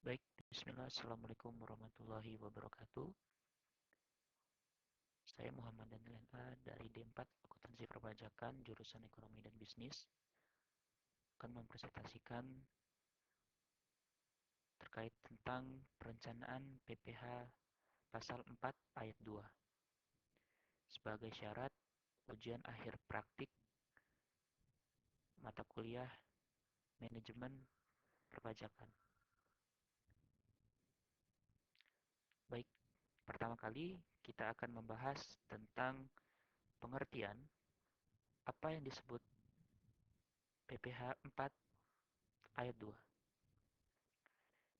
Baik, bismillah, assalamualaikum warahmatullahi wabarakatuh. Saya Muhammad Daniel A dari D4 Akuntansi Perpajakan, jurusan Ekonomi dan Bisnis, akan mempresentasikan terkait tentang perencanaan PPh Pasal 4 Ayat 2 sebagai syarat ujian akhir praktik mata kuliah Manajemen Perpajakan. Baik, pertama kali kita akan membahas tentang pengertian apa yang disebut PPh 4 Ayat 2.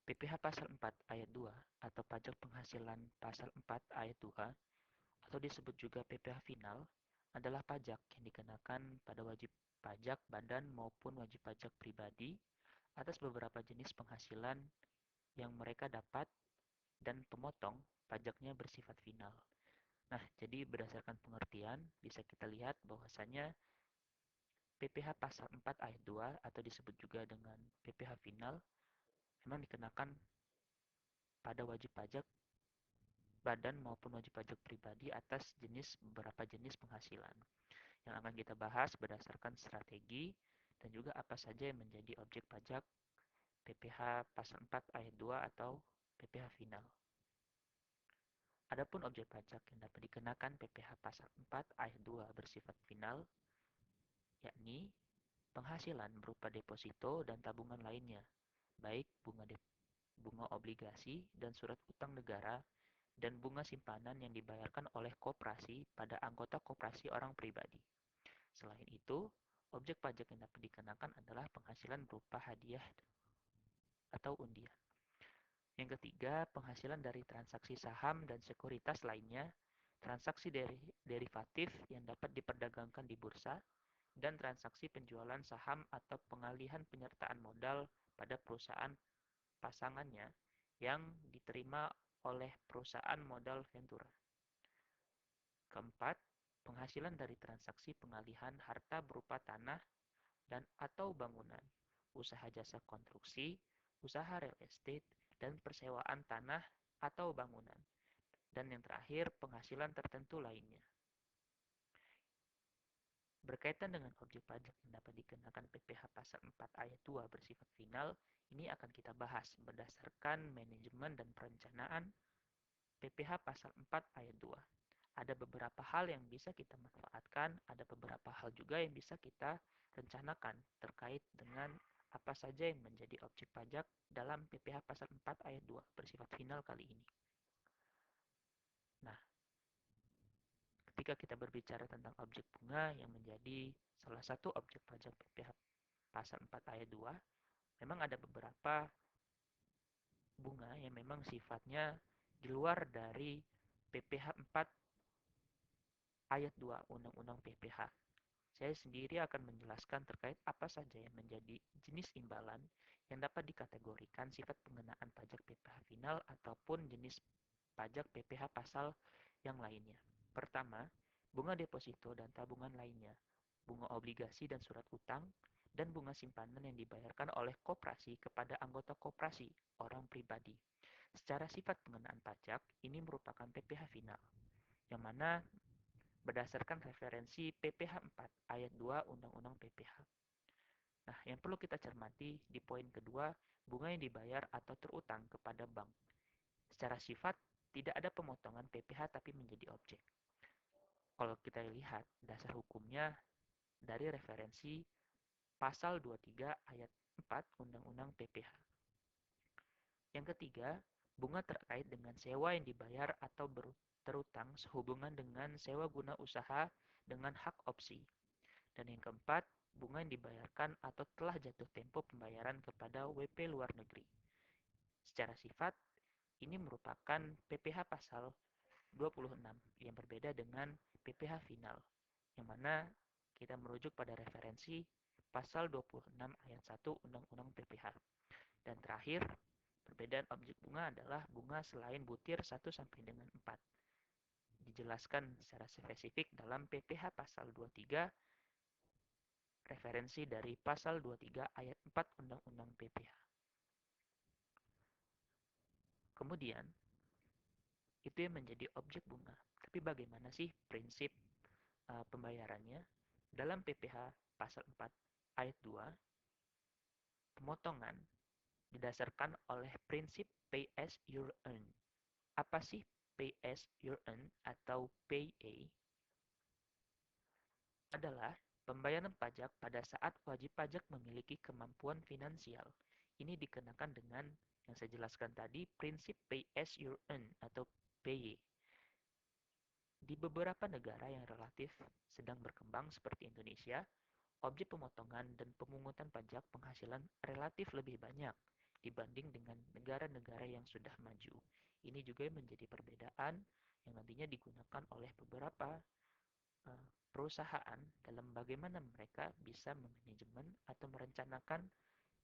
PPh Pasal 4 Ayat 2 atau Pajak Penghasilan Pasal 4 Ayat 2 atau disebut juga PPh Final adalah pajak yang dikenakan pada wajib pajak badan maupun wajib pajak pribadi atas beberapa jenis penghasilan yang mereka dapat dan pemotong pajaknya bersifat final. Nah, jadi berdasarkan pengertian bisa kita lihat bahwasanya PPh Pasal 4 Ayat 2 atau disebut juga dengan PPh Final memang dikenakan pada wajib pajak badan maupun wajib pajak pribadi atas beberapa jenis penghasilan yang akan kita bahas berdasarkan strategi dan juga apa saja yang menjadi objek pajak PPh Pasal 4 Ayat 2 atau PPh Final. Adapun objek pajak yang dapat dikenakan PPh Pasal 4 Ayat 2 bersifat final, yakni penghasilan berupa deposito dan tabungan lainnya, baik bunga obligasi dan surat utang negara dan bunga simpanan yang dibayarkan oleh koperasi pada anggota koperasi orang pribadi. Selain itu, objek pajak yang dapat dikenakan adalah penghasilan berupa hadiah atau undian. Yang ketiga, penghasilan dari transaksi saham dan sekuritas lainnya, transaksi derivatif yang dapat diperdagangkan di bursa, dan transaksi penjualan saham atau pengalihan penyertaan modal pada perusahaan pasangannya yang diterima oleh perusahaan modal Ventura. Keempat, penghasilan dari transaksi pengalihan harta berupa tanah dan atau bangunan, usaha jasa konstruksi, usaha real estate, dan persewaan tanah atau bangunan. Dan yang terakhir, penghasilan tertentu lainnya. Berkaitan dengan objek pajak yang dapat dikenakan PPh Pasal 4 Ayat 2 bersifat final, ini akan kita bahas berdasarkan manajemen dan perencanaan PPh Pasal 4 Ayat 2. Ada beberapa hal yang bisa kita manfaatkan, ada beberapa hal juga yang bisa kita rencanakan terkait dengan apa saja yang menjadi objek pajak dalam PPh Pasal 4 Ayat 2 bersifat final kali ini. Nah, ketika kita berbicara tentang objek bunga yang menjadi salah satu objek pajak PPh Pasal 4 Ayat 2, memang ada beberapa bunga yang memang sifatnya di luar dari PPh 4 Ayat 2 Undang-Undang PPh. Saya sendiri akan menjelaskan terkait apa saja yang menjadi jenis imbalan yang dapat dikategorikan sifat pengenaan pajak PPh final ataupun jenis pajak PPh pasal yang lainnya. Pertama, bunga deposito dan tabungan lainnya, bunga obligasi dan surat utang, dan bunga simpanan yang dibayarkan oleh koperasi kepada anggota koperasi, orang pribadi. Secara sifat pengenaan pajak, ini merupakan PPh final, yang mana berdasarkan referensi PPh 4 Ayat 2 Undang-Undang PPh. Nah, yang perlu kita cermati di poin kedua, bunga yang dibayar atau terutang kepada bank. Secara sifat, tidak ada pemotongan PPh tapi menjadi objek. Kalau kita lihat dasar hukumnya dari referensi Pasal 23 Ayat 4 Undang-Undang PPh. Yang ketiga, bunga terkait dengan sewa yang dibayar atau terutang sehubungan dengan sewa guna usaha dengan hak opsi. Dan yang keempat, bunga yang dibayarkan atau telah jatuh tempo pembayaran kepada WP luar negeri. Secara sifat, ini merupakan PPh pasal 26 yang berbeda dengan PPh final, yang mana kita merujuk pada referensi pasal 26 ayat 1 Undang-Undang PPh. Dan terakhir, perbedaan objek bunga adalah bunga selain butir 1 sampai dengan 4. Dijelaskan secara spesifik dalam PPh pasal 23 referensi dari pasal 23 ayat 4 Undang-Undang PPh. Kemudian, itu yang menjadi objek bunga. Tapi bagaimana sih prinsip pembayarannya? Dalam PPh pasal 4 ayat 2, pemotongan didasarkan oleh prinsip pay as you earn. Apa sih pay as you earn atau PA? Adalah pembayaran pajak pada saat wajib pajak memiliki kemampuan finansial. Ini dikenakan dengan yang saya jelaskan tadi, prinsip pay as you earn atau PY. Di beberapa negara yang relatif sedang berkembang seperti Indonesia, objek pemotongan dan pemungutan pajak penghasilan relatif lebih banyak dibanding dengan negara-negara yang sudah maju. Ini juga menjadi perbedaan yang nantinya digunakan oleh beberapa perusahaan dalam bagaimana mereka bisa memanajemen atau merencanakan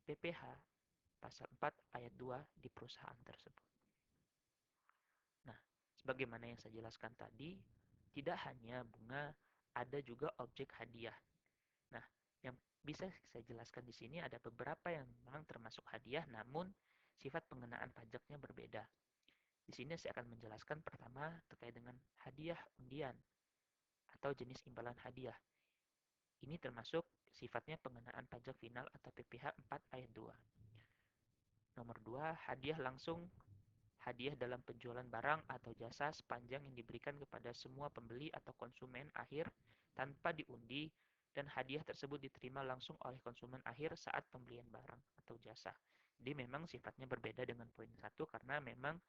PPh pasal 4 ayat 2 di perusahaan tersebut. Nah, sebagaimana yang saya jelaskan tadi, tidak hanya bunga, ada juga objek hadiah. Nah, yang bisa saya jelaskan di sini ada beberapa yang memang termasuk hadiah, namun sifat pengenaan pajaknya berbeda. Di sini saya akan menjelaskan pertama terkait dengan hadiah undian atau jenis imbalan hadiah. Ini termasuk sifatnya pengenaan pajak final atau PPh 4 ayat 2. Nomor 2, hadiah langsung. Hadiah dalam penjualan barang atau jasa sepanjang yang diberikan kepada semua pembeli atau konsumen akhir tanpa diundi dan hadiah tersebut diterima langsung oleh konsumen akhir saat pembelian barang atau jasa. Jadi memang sifatnya berbeda dengan poin 1 karena memang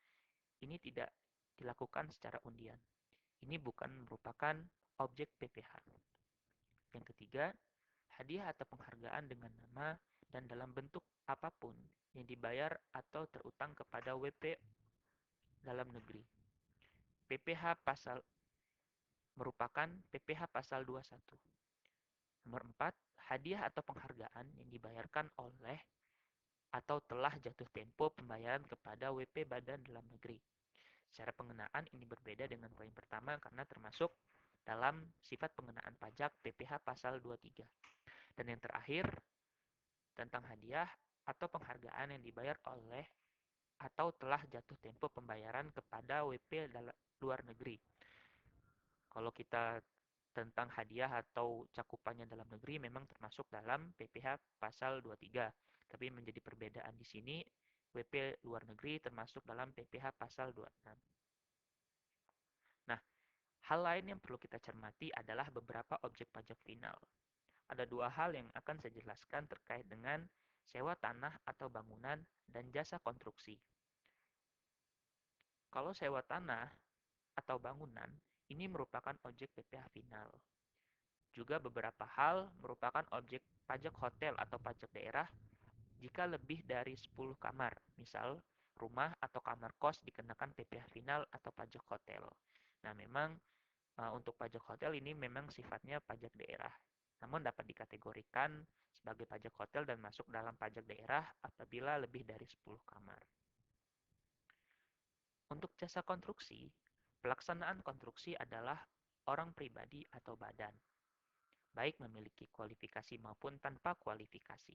ini tidak dilakukan secara undian. Ini bukan merupakan objek PPh. Yang ketiga, hadiah atau penghargaan dengan nama dan dalam bentuk apapun yang dibayar atau terutang kepada WP dalam negeri. PPh pasal merupakan PPh pasal 21. Nomor 4, hadiah atau penghargaan yang dibayarkan oleh atau telah jatuh tempo pembayaran kepada WP badan dalam negeri. Secara pengenaan ini berbeda dengan poin pertama karena termasuk dalam sifat pengenaan pajak PPh pasal 23. Dan yang terakhir, tentang hadiah atau penghargaan yang dibayar oleh atau telah jatuh tempo pembayaran kepada WP luar negeri. Kalau kita tentang hadiah atau cakupannya dalam negeri memang termasuk dalam PPh pasal 23. Tapi menjadi perbedaan di sini, WP luar negeri termasuk dalam PPh pasal 26. Nah, hal lain yang perlu kita cermati adalah beberapa objek pajak final. Ada dua hal yang akan saya jelaskan terkait dengan sewa tanah atau bangunan dan jasa konstruksi. Kalau sewa tanah atau bangunan, ini merupakan objek PPh final. Juga beberapa hal merupakan objek pajak hotel atau pajak daerah jika lebih dari 10 kamar. Misal, rumah atau kamar kos dikenakan PPh final atau pajak hotel. Nah, memang untuk pajak hotel ini memang sifatnya pajak daerah. Namun dapat dikategorikan sebagai pajak hotel dan masuk dalam pajak daerah apabila lebih dari 10 kamar. Untuk jasa konstruksi, pelaksanaan konstruksi adalah orang pribadi atau badan, baik memiliki kualifikasi maupun tanpa kualifikasi.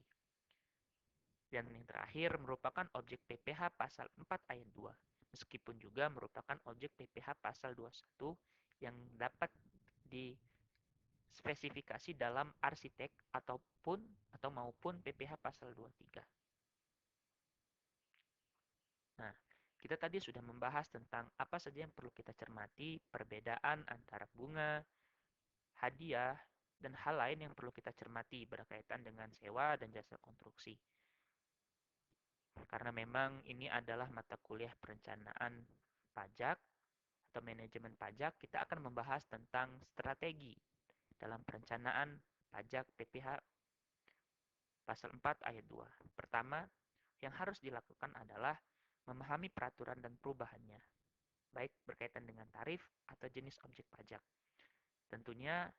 Dan yang terakhir merupakan objek PPh pasal 4 ayat 2, meskipun juga merupakan objek PPh pasal 21 yang dapat dispesifikasi dalam arsitek atau maupun PPh pasal 23. Nah, kita tadi sudah membahas tentang apa saja yang perlu kita cermati, perbedaan antara bunga, hadiah, dan hal lain yang perlu kita cermati berkaitan dengan sewa dan jasa konstruksi. Karena memang ini adalah mata kuliah perencanaan pajak atau manajemen pajak, kita akan membahas tentang strategi dalam perencanaan pajak PPh pasal 4 ayat 2. Pertama, yang harus dilakukan adalah memahami peraturan dan perubahannya, baik berkaitan dengan tarif atau jenis objek pajak. Tentunya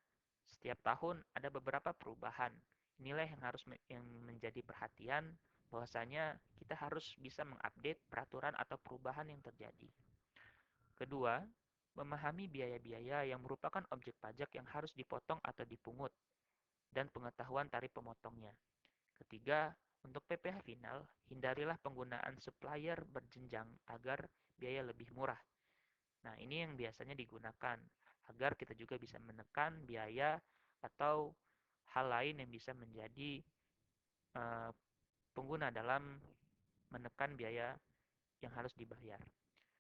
setiap tahun ada beberapa perubahan. Inilah yang harus menjadi perhatian bahwasanya kita harus bisa mengupdate peraturan atau perubahan yang terjadi. Kedua, memahami biaya-biaya yang merupakan objek pajak yang harus dipotong atau dipungut dan pengetahuan tarif pemotongnya. Ketiga, Untuk PPh final, hindarilah penggunaan supplier berjenjang agar biaya lebih murah. Nah, ini yang biasanya digunakan agar kita juga bisa menekan biaya atau hal lain yang bisa menjadi eh, pengguna dalam menekan biaya yang harus dibayar.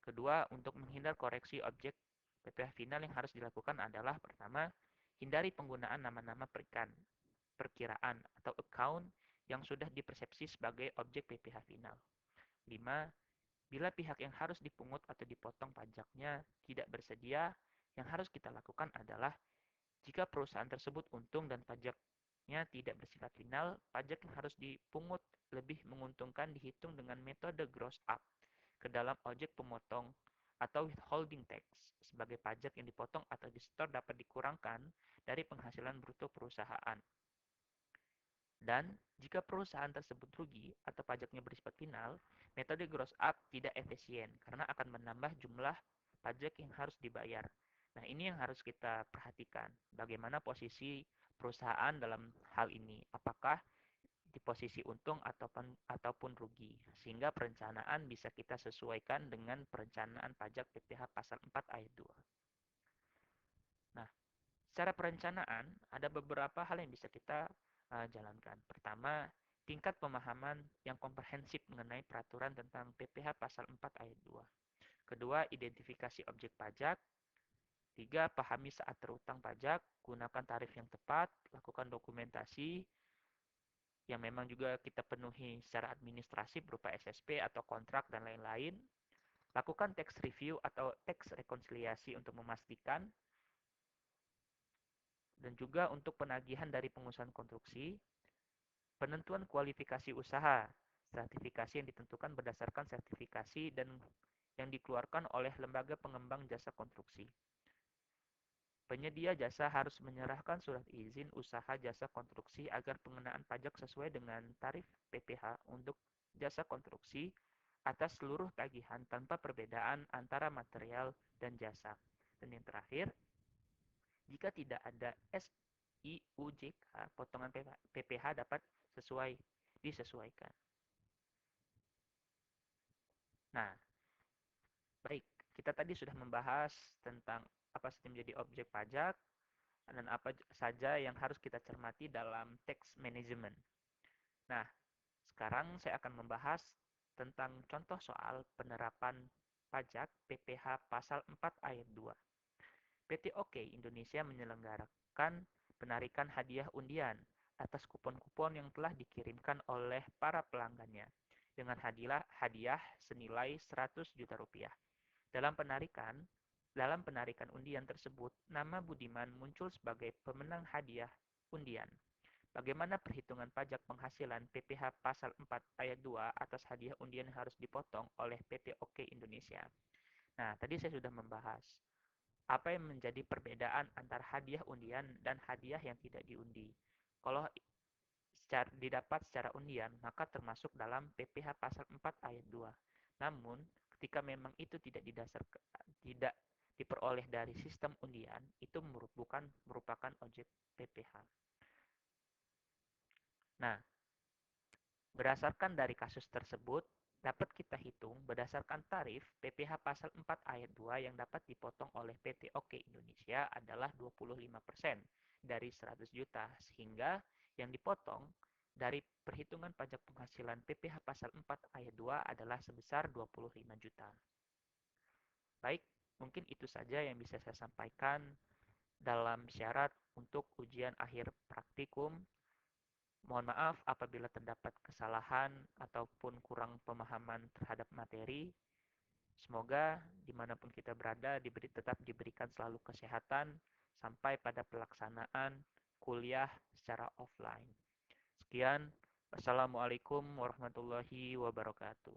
Kedua, untuk menghindar koreksi objek PPh final yang harus dilakukan adalah pertama, hindari penggunaan nama-nama perkiraan atau account yang sudah dipersepsi sebagai objek PPh final. 5. Bila pihak yang harus dipungut atau dipotong pajaknya tidak bersedia, yang harus kita lakukan adalah jika perusahaan tersebut untung dan pajaknya tidak bersifat final, pajak yang harus dipungut lebih menguntungkan dihitung dengan metode gross up ke dalam objek pemotong atau withholding tax sebagai pajak yang dipotong atau disetor dapat dikurangkan dari penghasilan bruto perusahaan. Dan jika perusahaan tersebut rugi atau pajaknya bersifat final, metode gross up tidak efisien karena akan menambah jumlah pajak yang harus dibayar. Nah, ini yang harus kita perhatikan. Bagaimana posisi perusahaan dalam hal ini? Apakah di posisi untung ataupun rugi? Sehingga perencanaan bisa kita sesuaikan dengan perencanaan pajak PPh pasal 4 ayat 2. Nah, secara perencanaan, ada beberapa hal yang bisa kita jalankan. Pertama, tingkat pemahaman yang komprehensif mengenai peraturan tentang PPh pasal 4 ayat 2. Kedua, identifikasi objek pajak. Tiga, pahami saat terutang pajak, gunakan tarif yang tepat, lakukan dokumentasi yang memang juga kita penuhi secara administrasi berupa SSP atau kontrak dan lain-lain. Lakukan tax review atau tax rekonsiliasi untuk memastikan, dan juga untuk penagihan dari pengusahaan konstruksi, penentuan kualifikasi usaha, sertifikasi yang ditentukan berdasarkan sertifikasi dan yang dikeluarkan oleh lembaga pengembang jasa konstruksi. Penyedia jasa harus menyerahkan surat izin usaha jasa konstruksi agar pengenaan pajak sesuai dengan tarif PPh untuk jasa konstruksi atas seluruh tagihan tanpa perbedaan antara material dan jasa. Dan yang terakhir, jika tidak ada SIUJK, potongan PPh dapat disesuaikan. Nah, baik, kita tadi sudah membahas tentang apa saja menjadi objek pajak dan apa saja yang harus kita cermati dalam tax management. Nah, sekarang saya akan membahas tentang contoh soal penerapan pajak PPh pasal 4 ayat 2. PT OK Indonesia menyelenggarakan penarikan hadiah undian atas kupon-kupon yang telah dikirimkan oleh para pelanggannya dengan hadiah senilai 100 juta rupiah. Dalam penarikan undian tersebut, nama Budiman muncul sebagai pemenang hadiah undian. Bagaimana perhitungan pajak penghasilan PPh pasal 4 ayat 2 atas hadiah undian yang harus dipotong oleh PT OK Indonesia? Nah, tadi saya sudah membahas apa yang menjadi perbedaan antara hadiah undian dan hadiah yang tidak diundi. Kalau didapat secara undian, maka termasuk dalam PPh pasal 4 ayat 2. Namun, ketika memang itu tidak diperoleh dari sistem undian, itu merupakan objek PPh. Nah, berdasarkan dari kasus tersebut, dapat kita hitung berdasarkan tarif PPh pasal 4 ayat 2 yang dapat dipotong oleh PT OK Indonesia adalah 25% dari 100 juta, sehingga yang dipotong dari perhitungan pajak penghasilan PPh pasal 4 ayat 2 adalah sebesar 25 juta. Baik, mungkin itu saja yang bisa saya sampaikan dalam syarat untuk ujian akhir praktikum. Mohon maaf apabila terdapat kesalahan ataupun kurang pemahaman terhadap materi. Semoga dimanapun kita berada tetap diberikan selalu kesehatan sampai pada pelaksanaan kuliah secara offline. Sekian, wassalamualaikum warahmatullahi wabarakatuh.